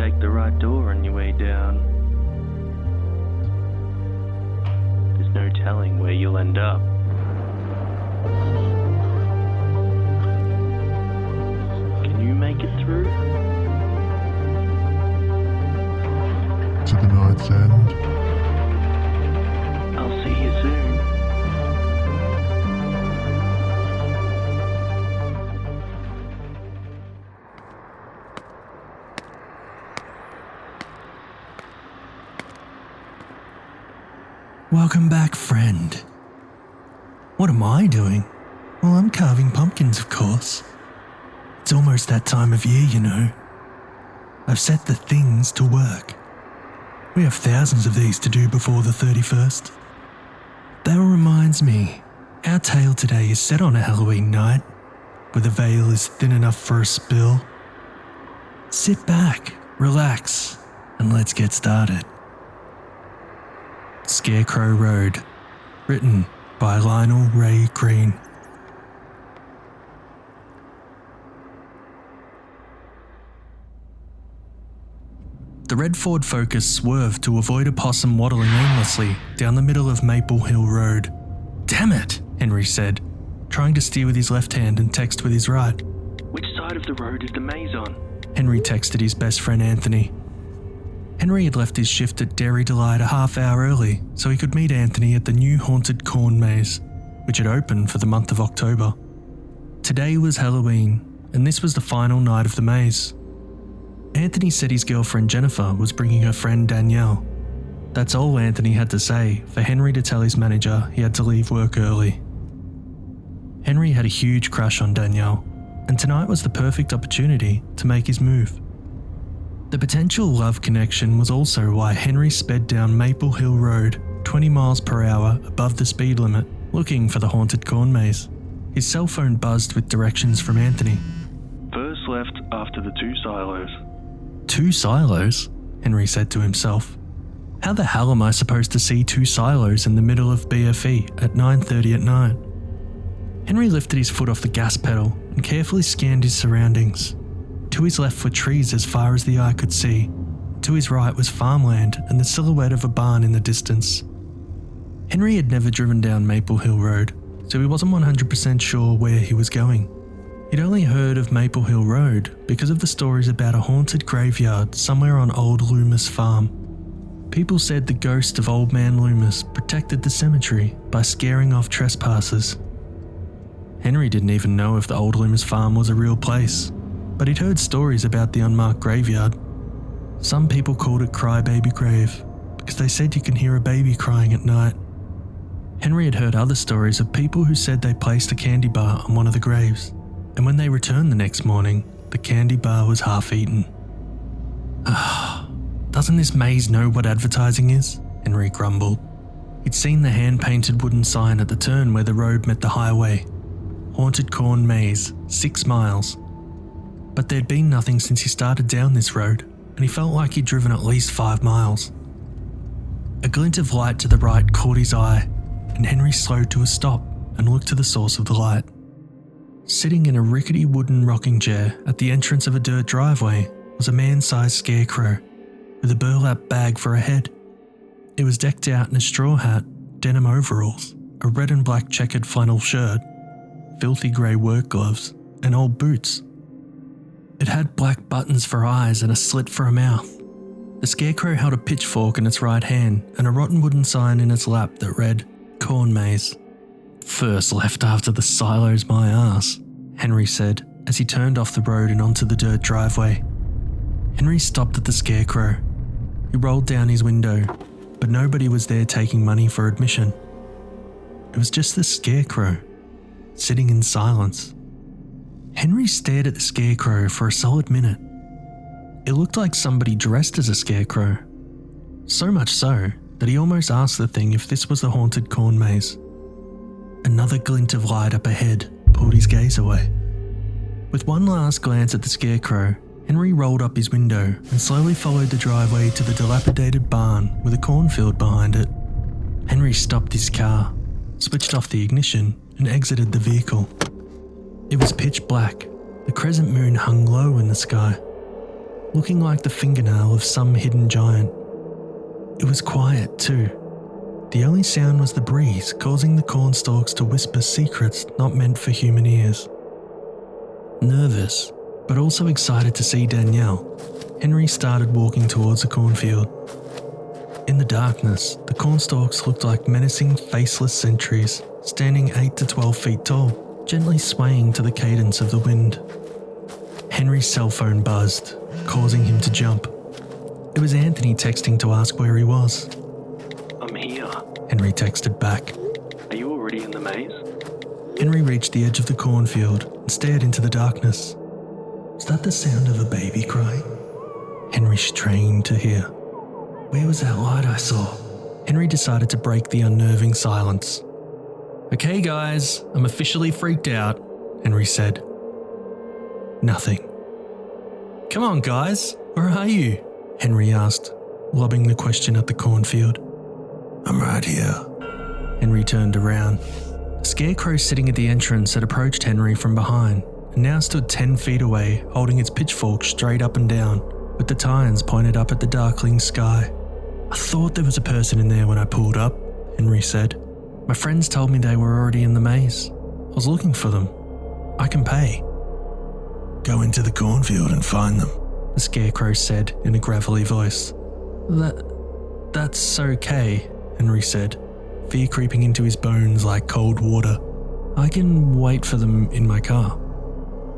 take the right door on your way down. There's no telling where you'll end up. Can you make it through? To the night's end. I'll see you soon. Welcome back, friend. What am I doing? Well, I'm carving pumpkins, of course. It's almost that time of year, you know. I've set the things to work. We have thousands of these to do before the 31st. That reminds me, our tale today is set on a Halloween night, where the veil is thin enough for a spill. Sit back, relax, and let's get started. Scarecrow Road, written by Lionel Ray Green. The red Ford Focus swerved to avoid a possum waddling aimlessly down the middle of Maple Hill Road. "Damn it," Henry said, trying to steer with his left hand and text with his right. Which side of the road is the maze on? Henry texted his best friend Anthony. Henry had left his shift at Dairy Delight a half hour early so he could meet Anthony at the new Haunted Corn Maze, which had opened for the month of October. Today was Halloween, and this was the final night of the maze. Anthony said his girlfriend Jennifer was bringing her friend Danielle. That's all Anthony had to say for Henry to tell his manager he had to leave work early. Henry had a huge crush on Danielle, and tonight was the perfect opportunity to make his move. The potential love connection was also why Henry sped down Maple Hill Road 20 miles per hour above the speed limit, looking for the Haunted Corn Maze. His cell phone buzzed with directions from Anthony. First left after the 2 silos. 2 silos? Henry said to himself. How the hell am I supposed to see 2 silos in the middle of BFE at 9:30 at night? Henry lifted his foot off the gas pedal and carefully scanned his surroundings. To his left were trees as far as the eye could see. To his right was farmland and the silhouette of a barn in the distance. Henry had never driven down Maple Hill Road, so he wasn't 100% sure where he was going. He'd only heard of Maple Hill Road because of the stories about a haunted graveyard somewhere on Old Loomis Farm. People said the ghost of Old Man Loomis protected the cemetery by scaring off trespassers. Henry didn't even know if the Old Loomis Farm was a real place, but he'd heard stories about the unmarked graveyard. Some people called it Crybaby Grave because they said you can hear a baby crying at night. Henry had heard other stories of people who said they placed a candy bar on one of the graves, and when they returned the next morning, the candy bar was half eaten. Doesn't this maze know what advertising is? Henry grumbled. He'd seen the hand-painted wooden sign at the turn where the road met the highway. Haunted Corn Maze, 6 miles. But there'd been nothing since he started down this road, and he felt like he'd driven at least 5 miles. A glint of light to the right caught his eye, and Henry slowed to a stop and looked to the source of the light. Sitting in a rickety wooden rocking chair at the entrance of a dirt driveway was a man-sized scarecrow with a burlap bag for a head. It was decked out in a straw hat, denim overalls, a red and black checkered flannel shirt, filthy grey work gloves, and old boots. It had black buttons for eyes and a slit for a mouth. The scarecrow held a pitchfork in its right hand and a rotten wooden sign in its lap that read, Corn Maze. First left after the silos, my ass, Henry said as he turned off the road and onto the dirt driveway. Henry stopped at the scarecrow. He rolled down his window, but nobody was there taking money for admission. It was just the scarecrow, sitting in silence. Henry stared at the scarecrow for a solid minute. It looked like somebody dressed as a scarecrow. So much so that he almost asked the thing if this was the Haunted Corn Maze. Another glint of light up ahead pulled his gaze away. With one last glance at the scarecrow, Henry rolled up his window and slowly followed the driveway to the dilapidated barn with a cornfield behind it. Henry stopped his car, switched off the ignition, and exited the vehicle. It was pitch black. The crescent moon hung low in the sky. looking like the fingernail of some hidden giant. It was quiet too. The only sound was the breeze, causing the cornstalks to whisper secrets not meant for human ears. Nervous, but also excited to see Danielle, Henry started walking towards the cornfield. In the darkness, the cornstalks looked like menacing, faceless sentries, standing 8 to 12 feet tall, gently swaying to the cadence of the wind. Henry's cell phone buzzed, causing him to jump. It was Anthony texting to ask where he was. I'm here. Henry texted back. Are you already in the maze? Henry reached the edge of the cornfield and stared into the darkness. Was that the sound of a baby crying? Henry strained to hear. Where was that light I saw? Henry decided to break the unnerving silence. Okay guys, I'm officially freaked out, Henry said. Nothing. Come on guys, where are you? Henry asked, lobbing the question at the cornfield. I'm right here. Henry turned around. The scarecrow sitting at the entrance had approached Henry from behind and now stood 10 feet away, holding its pitchfork straight up and down, with the tines pointed up at the darkling sky. I thought there was a person in there when I pulled up, Henry said. My friends told me they were already in the maze. I was looking for them. I can pay. Go into the cornfield and find them, the scarecrow said in a gravelly voice. That's okay, Henry said, fear creeping into his bones like cold water. I can wait for them in my car.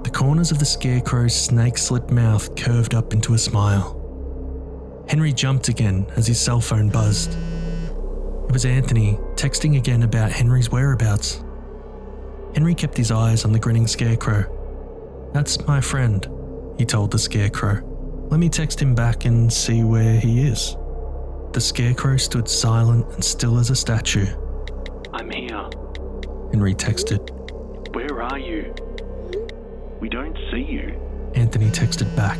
The corners of the scarecrow's snake-slit mouth curved up into a smile. Henry jumped again as his cell phone buzzed. It was Anthony, texting again about Henry's whereabouts. Henry kept his eyes on the grinning scarecrow. That's my friend, he told the scarecrow. Let me text him back and see where he is. The scarecrow stood silent and still as a statue. I'm here. Henry texted. Where are you? We don't see you. Anthony texted back.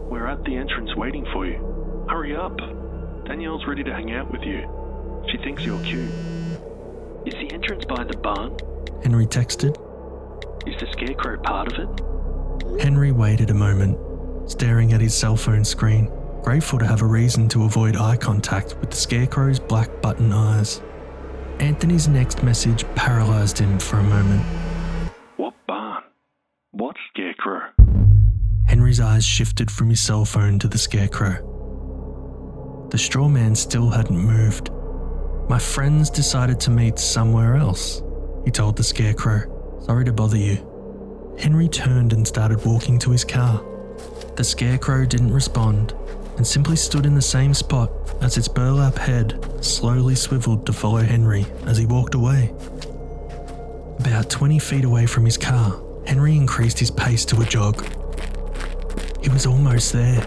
We're at the entrance waiting for you. Hurry up. Danielle's ready to hang out with you. She thinks you're cute. Is the entrance by the barn? Henry texted. Is the scarecrow part of it? Henry waited a moment, staring at his cell phone screen, grateful to have a reason to avoid eye contact with the scarecrow's black button eyes. Anthony's next message paralyzed him for a moment. What barn? What scarecrow? Henry's eyes shifted from his cell phone to the scarecrow. The straw man still hadn't moved. My friends decided to meet somewhere else, he told the scarecrow. Sorry to bother you. Henry turned and started walking to his car. The scarecrow didn't respond and simply stood in the same spot as its burlap head slowly swiveled to follow Henry as he walked away. About 20 feet away from his car, Henry increased his pace to a jog. He was almost there.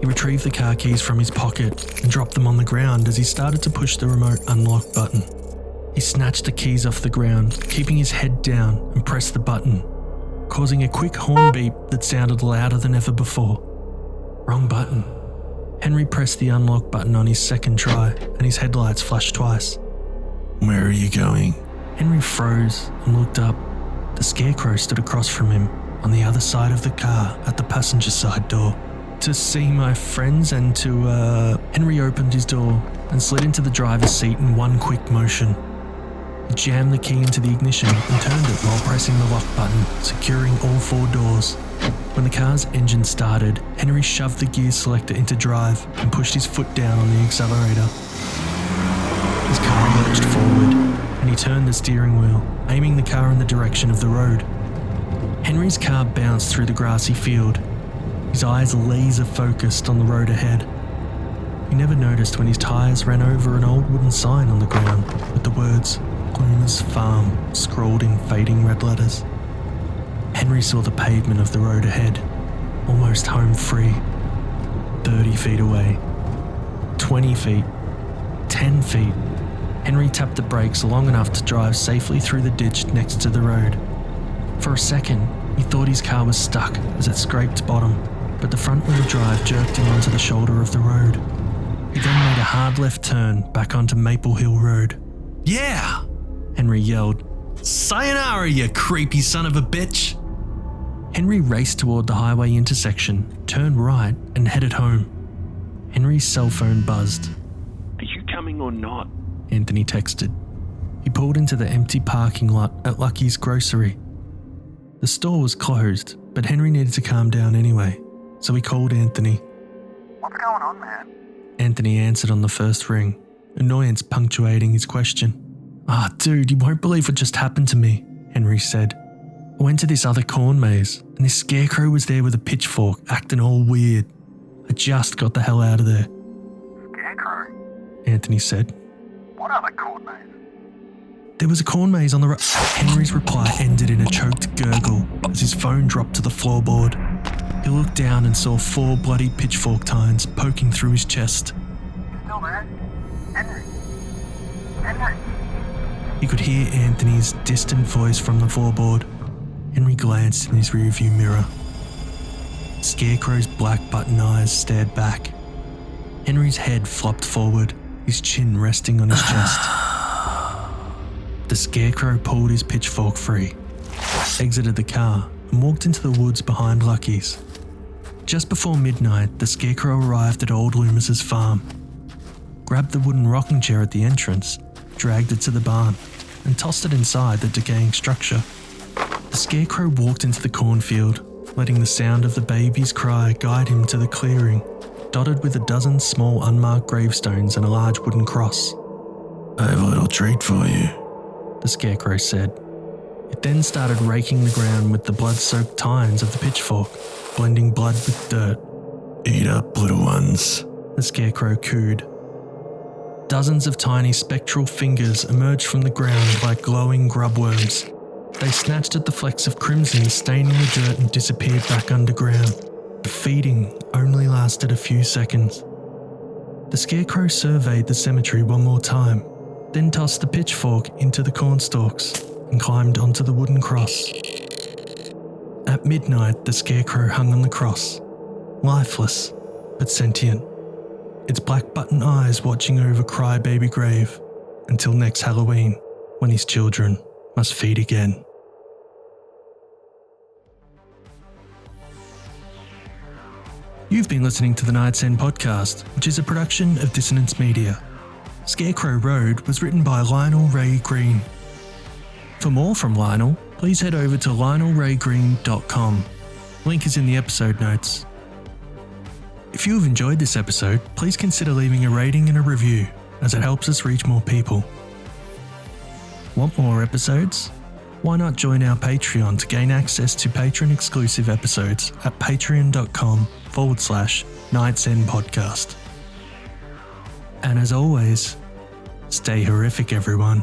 He retrieved the car keys from his pocket and dropped them on the ground as he started to push the remote unlock button. He snatched the keys off the ground, keeping his head down, and pressed the button, causing a quick horn beep that sounded louder than ever before. Wrong button. Henry pressed the unlock button on his second try, and his headlights flashed twice. Where are you going? Henry froze and looked up. The scarecrow stood across from him, on the other side of the car at the passenger side door. To see my friends and to, Henry opened his door and slid into the driver's seat in one quick motion. He jammed the key into the ignition and turned it while pressing the lock button, securing all 4 doors. When the car's engine started, Henry shoved the gear selector into drive and pushed his foot down on the accelerator. His car lurched forward, and he turned the steering wheel, aiming the car in the direction of the road. Henry's car bounced through the grassy field, his eyes laser-focused on the road ahead. He never noticed when his tyres ran over an old wooden sign on the ground with the words Gloomer's Farm scrawled in fading red letters. Henry saw the pavement of the road ahead, almost home free. 30 feet away, 20 feet, 10 feet. Henry tapped the brakes long enough to drive safely through the ditch next to the road. For a second, he thought his car was stuck as it scraped bottom, but the front-wheel drive jerked him onto the shoulder of the road. He then made a hard left turn back onto Maple Hill Road. Yeah! Henry yelled. Sayonara, you creepy son of a bitch! Henry raced toward the highway intersection, turned right, and headed home. Henry's cell phone buzzed. Are you coming or not? Anthony texted. He pulled into the empty parking lot at Lucky's Grocery. The store was closed, but Henry needed to calm down anyway, so he called Anthony. What's going on, man? Anthony answered on the first ring, annoyance punctuating his question. Dude, you won't believe what just happened to me, Henry said. I went to this other corn maze, and this scarecrow was there with a pitchfork, acting all weird. I just got the hell out of there. Scarecrow? Anthony said. What other corn maze? There was a corn maze on the Henry's reply ended in a choked gurgle as his phone dropped to the floorboard. He looked down and saw 4 bloody pitchfork tines poking through his chest. You still there? Henry? Henry? He could hear Anthony's distant voice from the floorboard. Henry glanced in his rearview mirror. Scarecrow's black button eyes stared back. Henry's head flopped forward, his chin resting on his chest. The Scarecrow pulled his pitchfork free, exited the car, and walked into the woods behind Lucky's. Just before midnight, the Scarecrow arrived at Old Loomis's farm, grabbed the wooden rocking chair at the entrance, dragged it to the barn, and tossed it inside the decaying structure. The Scarecrow walked into the cornfield, letting the sound of the baby's cry guide him to the clearing, dotted with a dozen small unmarked gravestones and a large wooden cross. I have a little treat for you, the Scarecrow said. It then started raking the ground with the blood-soaked tines of the pitchfork, blending blood with dirt. Eat up, little ones, the Scarecrow cooed. Dozens of tiny spectral fingers emerged from the ground like glowing grubworms. They snatched at the flecks of crimson staining the dirt and disappeared back underground. The feeding only lasted a few seconds. The Scarecrow surveyed the cemetery one more time, then tossed the pitchfork into the cornstalks and climbed onto the wooden cross. At midnight, the Scarecrow hung on the cross, lifeless but sentient, its black button eyes watching over Crybaby Grave until next Halloween, when his children must feed again. You've been listening to the Night's End podcast, which is a production of Dissonance Media. Scarecrow Road was written by Lionel Ray Green. For more from Lionel, please head over to lionelraygreen.com. Link is in the episode notes. If you have enjoyed this episode, please consider leaving a rating and a review, as it helps us reach more people. Want more episodes? Why not join our Patreon to gain access to patron-exclusive episodes at patreon.com/Night's End Podcast. And as always, stay horrific, everyone.